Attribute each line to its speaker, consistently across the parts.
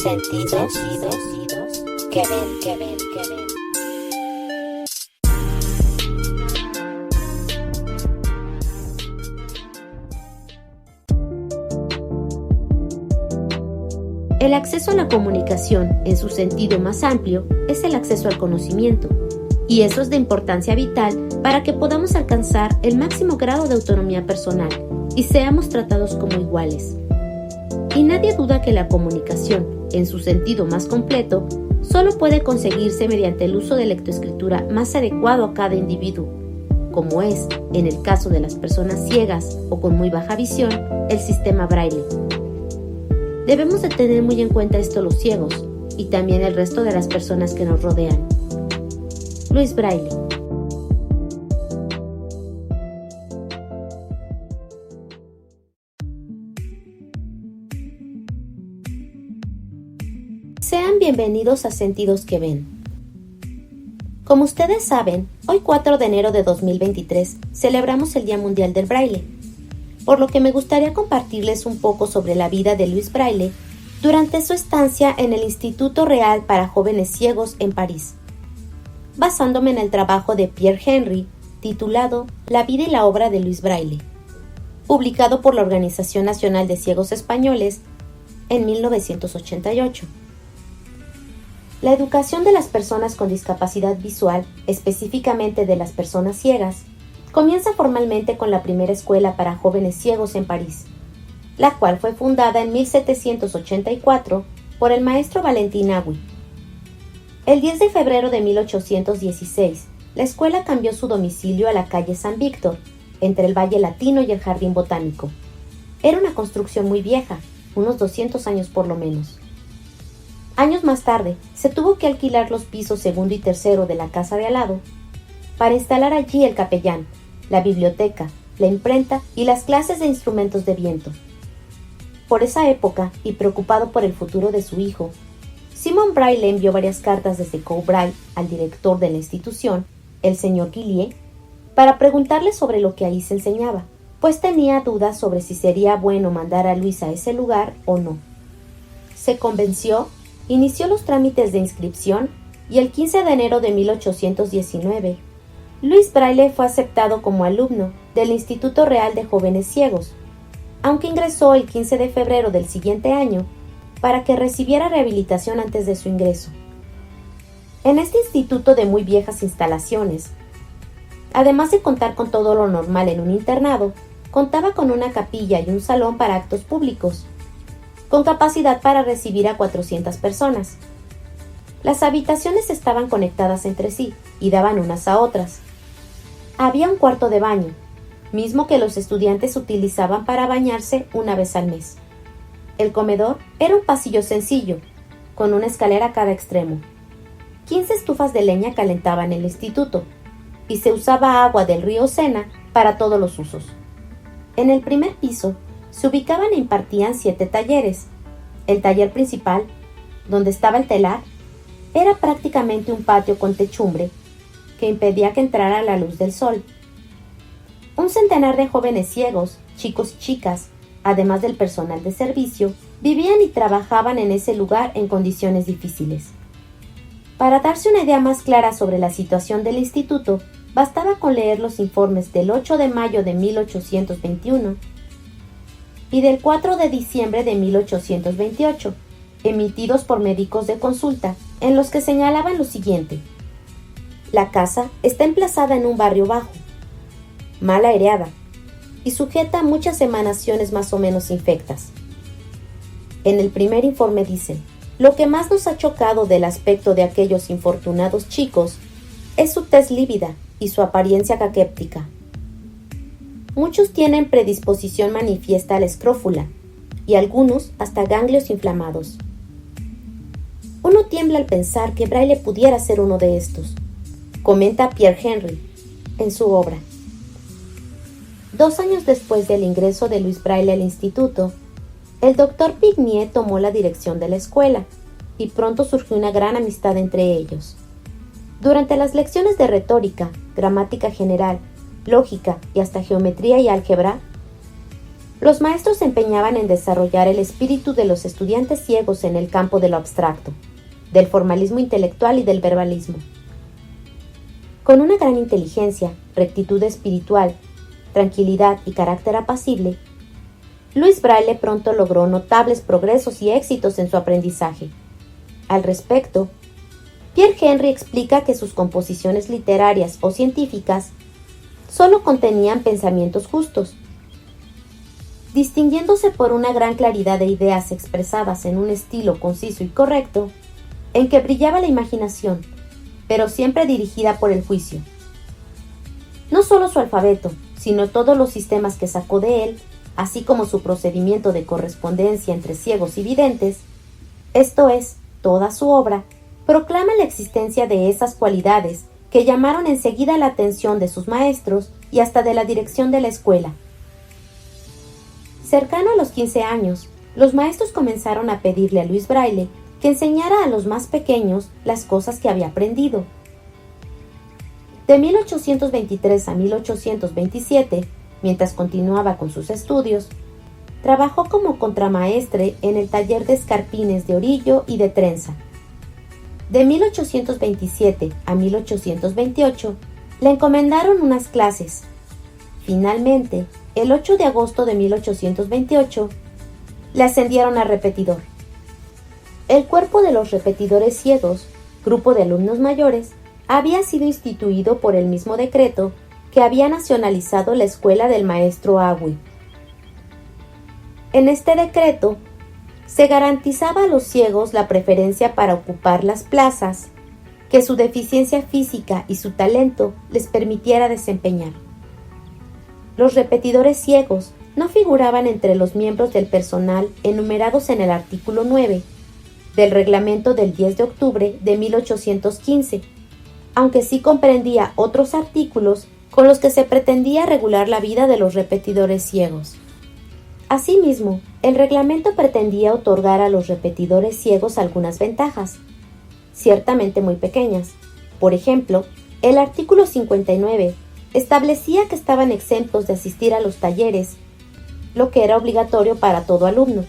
Speaker 1: Sentidos que ven.
Speaker 2: El acceso a la comunicación, en su sentido más amplio, es el acceso al conocimiento, y eso es de importancia vital para que podamos alcanzar el máximo grado de autonomía personal y seamos tratados como iguales. Y nadie duda que la comunicación, en su sentido más completo, solo puede conseguirse mediante el uso de lectoescritura más adecuado a cada individuo, como es, en el caso de las personas ciegas o con muy baja visión, el sistema Braille. Debemos de tener muy en cuenta esto los ciegos y también el resto de las personas que nos rodean. Louis Braille. Sean bienvenidos a Sentidos que ven. Como ustedes saben, hoy 4 de enero de 2023 celebramos el Día Mundial del Braille, por lo que me gustaría compartirles un poco sobre la vida de Louis Braille durante su estancia en el Instituto Real para Jóvenes Ciegos en París, basándome en el trabajo de Pierre Henry titulado La vida y la obra de Louis Braille, publicado por la Organización Nacional de Ciegos Españoles en 1988. La educación de las personas con discapacidad visual, específicamente de las personas ciegas, comienza formalmente con la primera escuela para jóvenes ciegos en París, la cual fue fundada en 1784 por el maestro Valentin Haüy. El 10 de febrero de 1816, la escuela cambió su domicilio a la calle San Víctor, entre el Valle Latino y el Jardín Botánico. Era una construcción muy vieja, unos 200 años por lo menos. Años más tarde, se tuvo que alquilar los pisos segundo y tercero de la casa de al lado para instalar allí el capellán, la biblioteca, la imprenta y las clases de instrumentos de viento. Por esa época, y preocupado por el futuro de su hijo, Simon Braille envió varias cartas desde Courbright al director de la institución, el señor Guillier, para preguntarle sobre lo que ahí se enseñaba, pues tenía dudas sobre si sería bueno mandar a Louis a ese lugar o no. Se convenció, inició los trámites de inscripción y el 15 de enero de 1819, Louis Braille fue aceptado como alumno del Instituto Real de Jóvenes Ciegos, aunque ingresó el 15 de febrero del siguiente año para que recibiera rehabilitación antes de su ingreso. En este instituto de muy viejas instalaciones, además de contar con todo lo normal en un internado, contaba con una capilla y un salón para actos públicos, con capacidad para recibir a 400 personas. Las habitaciones estaban conectadas entre sí y daban unas a otras. Había un cuarto de baño, mismo que los estudiantes utilizaban para bañarse una vez al mes. El comedor era un pasillo sencillo, con una escalera a cada extremo. 15 estufas de leña calentaban el instituto, y se usaba agua del río Sena para todos los usos. En el primer piso se ubicaban e impartían 7 talleres. El taller principal, donde estaba el telar, era prácticamente un patio con techumbre que impedía que entrara la luz del sol. Un centenar de jóvenes ciegos, chicos y chicas, además del personal de servicio, vivían y trabajaban en ese lugar en condiciones difíciles. Para darse una idea más clara sobre la situación del instituto, bastaba con leer los informes del 8 de mayo de 1821 y del 4 de diciembre de 1828, emitidos por médicos de consulta, en los que señalaban lo siguiente: la casa está emplazada en un barrio bajo, mal aireada y sujeta a muchas emanaciones más o menos infectas. En el primer informe dicen: lo que más nos ha chocado del aspecto de aquellos infortunados chicos es su tez lívida y su apariencia caquéptica. Muchos tienen predisposición manifiesta a la escrófula y algunos hasta ganglios inflamados. Uno tiembla al pensar que Braille pudiera ser uno de estos, comenta Pierre Henry en su obra. 2 años después del ingreso de Louis Braille al instituto, el doctor Pignier tomó la dirección de la escuela y pronto surgió una gran amistad entre ellos. Durante las lecciones de retórica, gramática general, lógica y hasta geometría y álgebra, Los maestros se empeñaban en desarrollar el espíritu de los estudiantes ciegos en el campo de lo abstracto, del formalismo intelectual y del verbalismo. Con una gran inteligencia, rectitud espiritual, tranquilidad y carácter apacible, Louis Braille pronto logró notables progresos y éxitos en su aprendizaje. Al respecto, Pierre Henry explica que sus composiciones literarias o científicas solo contenían pensamientos justos, distinguiéndose por una gran claridad de ideas expresadas en un estilo conciso y correcto, en que brillaba la imaginación, pero siempre dirigida por el juicio. No solo su alfabeto, sino todos los sistemas que sacó de él, así como su procedimiento de correspondencia entre ciegos y videntes, esto es, toda su obra, proclama la existencia de esas cualidades que llamaron enseguida la atención de sus maestros y hasta de la dirección de la escuela. Cercano a los 15 años, los maestros comenzaron a pedirle a Louis Braille que enseñara a los más pequeños las cosas que había aprendido. De 1823 a 1827, mientras continuaba con sus estudios, trabajó como contramaestre en el taller de escarpines de orillo y de trenza. De 1827 a 1828, le encomendaron unas clases. Finalmente, el 8 de agosto de 1828, le ascendieron a repetidor. El cuerpo de los repetidores ciegos, grupo de alumnos mayores, había sido instituido por el mismo decreto que había nacionalizado la escuela del maestro Agüe. En este decreto, se garantizaba a los ciegos la preferencia para ocupar las plazas que su deficiencia física y su talento les permitiera desempeñar. Los repetidores ciegos no figuraban entre los miembros del personal enumerados en el artículo 9 del reglamento del 10 de octubre de 1815, aunque sí comprendía otros artículos con los que se pretendía regular la vida de los repetidores ciegos. Asimismo, el reglamento pretendía otorgar a los repetidores ciegos algunas ventajas, ciertamente muy pequeñas. Por ejemplo, el artículo 59 establecía que estaban exentos de asistir a los talleres, lo que era obligatorio para todo alumno.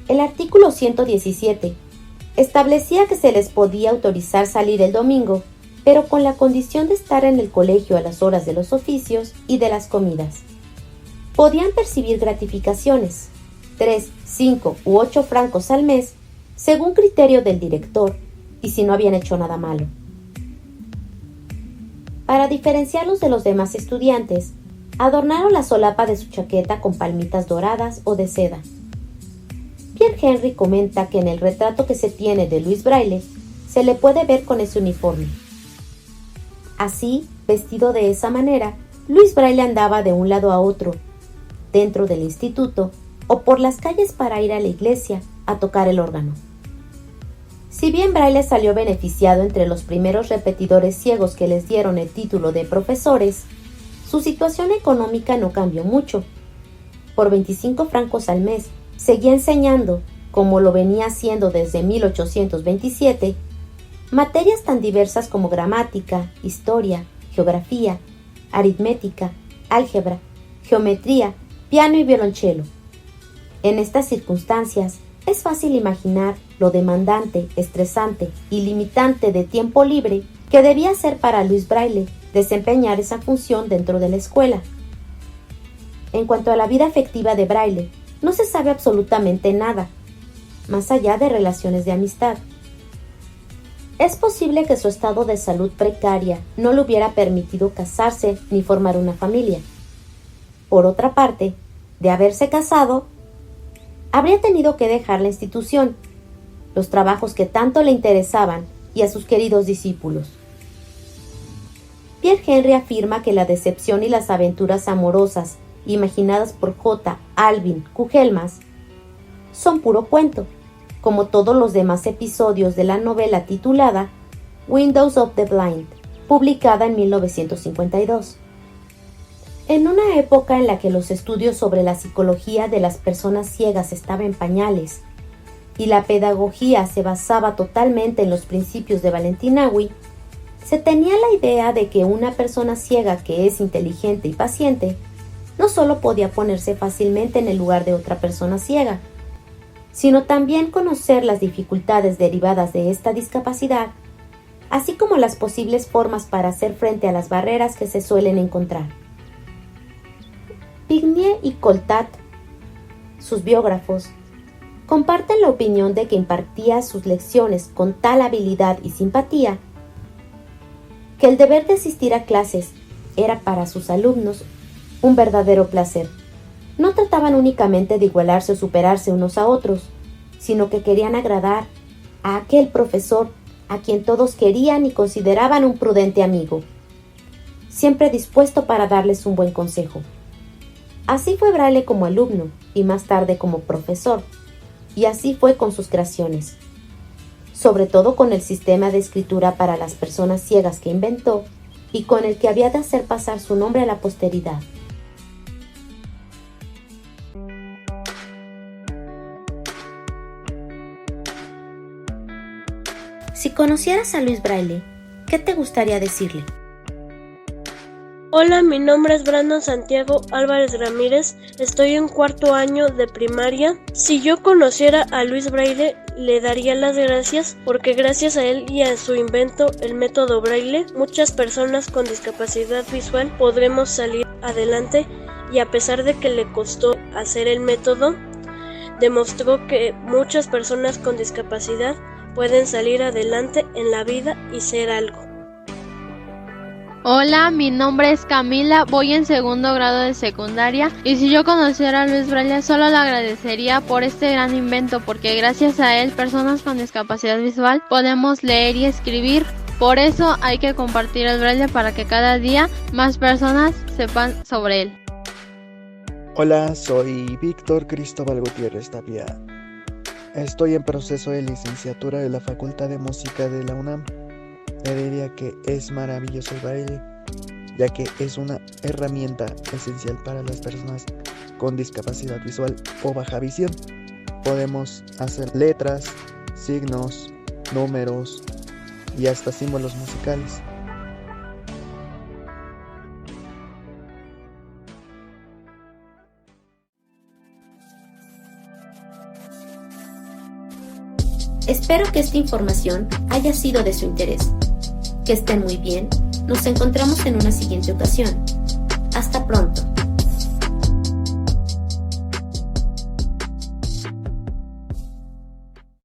Speaker 2: El artículo 117 establecía que se les podía autorizar salir el domingo, pero con la condición de estar en el colegio a las horas de los oficios y de las comidas. Podían percibir gratificaciones, 3, 5 u 8 francos al mes, según criterio del director, y si no habían hecho nada malo. Para diferenciarlos de los demás estudiantes, adornaron la solapa de su chaqueta con palmitas doradas o de seda. Pierre Henry comenta que en el retrato que se tiene de Louis Braille se le puede ver con ese uniforme. Así, vestido de esa manera, Louis Braille andaba de un lado a otro, dentro del instituto o por las calles para ir a la iglesia a tocar el órgano. Si bien Braille salió beneficiado entre los primeros repetidores ciegos que les dieron el título de profesores, su situación económica no cambió mucho. Por 25 francos al mes, seguía enseñando, como lo venía haciendo desde 1827, materias tan diversas como gramática, historia, geografía, aritmética, álgebra, geometría, piano y violonchelo. En estas circunstancias, es fácil imaginar lo demandante, estresante y limitante de tiempo libre que debía ser para Louis Braille desempeñar esa función dentro de la escuela. En cuanto a la vida afectiva de Braille, no se sabe absolutamente nada, más allá de relaciones de amistad. Es posible que su estado de salud precaria no le hubiera permitido casarse ni formar una familia. Por otra parte, de haberse casado, habría tenido que dejar la institución, los trabajos que tanto le interesaban y a sus queridos discípulos. Pierre Henry afirma que la decepción y las aventuras amorosas imaginadas por J. Alvin Kugelmas son puro cuento, como todos los demás episodios de la novela titulada Windows of the Blind, publicada en 1952. En una época en la que los estudios sobre la psicología de las personas ciegas estaban en pañales y la pedagogía se basaba totalmente en los principios de Valentin Agüe, se tenía la idea de que una persona ciega que es inteligente y paciente no solo podía ponerse fácilmente en el lugar de otra persona ciega, sino también conocer las dificultades derivadas de esta discapacidad, así como las posibles formas para hacer frente a las barreras que se suelen encontrar. Pignier y Coltat, sus biógrafos, comparten la opinión de que impartía sus lecciones con tal habilidad y simpatía que el deber de asistir a clases era para sus alumnos un verdadero placer. No trataban únicamente de igualarse o superarse unos a otros, sino que querían agradar a aquel profesor a quien todos querían y consideraban un prudente amigo, siempre dispuesto para darles un buen consejo. Así fue Braille como alumno y más tarde como profesor, y así fue con sus creaciones, sobre todo con el sistema de escritura para las personas ciegas que inventó y con el que había de hacer pasar su nombre a la posteridad. Si conocieras a Luis Braille, ¿qué te gustaría decirle?
Speaker 3: Hola, mi nombre es Brandon Santiago Álvarez Ramírez, estoy en cuarto año de primaria. Si yo conociera a Luis Braille, le daría las gracias porque gracias a él y a su invento, el método Braille, muchas personas con discapacidad visual podremos salir adelante y a pesar de que le costó hacer el método, demostró que muchas personas con discapacidad pueden salir adelante en la vida y ser algo.
Speaker 4: Hola, mi nombre es Camila, voy en segundo grado de secundaria y si yo conociera a Luis Braille solo le agradecería por este gran invento porque gracias a él personas con discapacidad visual podemos leer y escribir. Por eso hay que compartir el Braille para que cada día más personas sepan sobre él.
Speaker 5: Hola, soy Víctor Cristóbal Gutiérrez Tapia. Estoy en proceso de licenciatura de la Facultad de Música de la UNAM. Le diría que es maravilloso el braille, ya que es una herramienta esencial para las personas con discapacidad visual o baja visión. Podemos hacer letras, signos, números y hasta símbolos musicales.
Speaker 2: Espero que esta información haya sido de su interés. Que estén muy bien. Nos encontramos en una siguiente ocasión. Hasta pronto.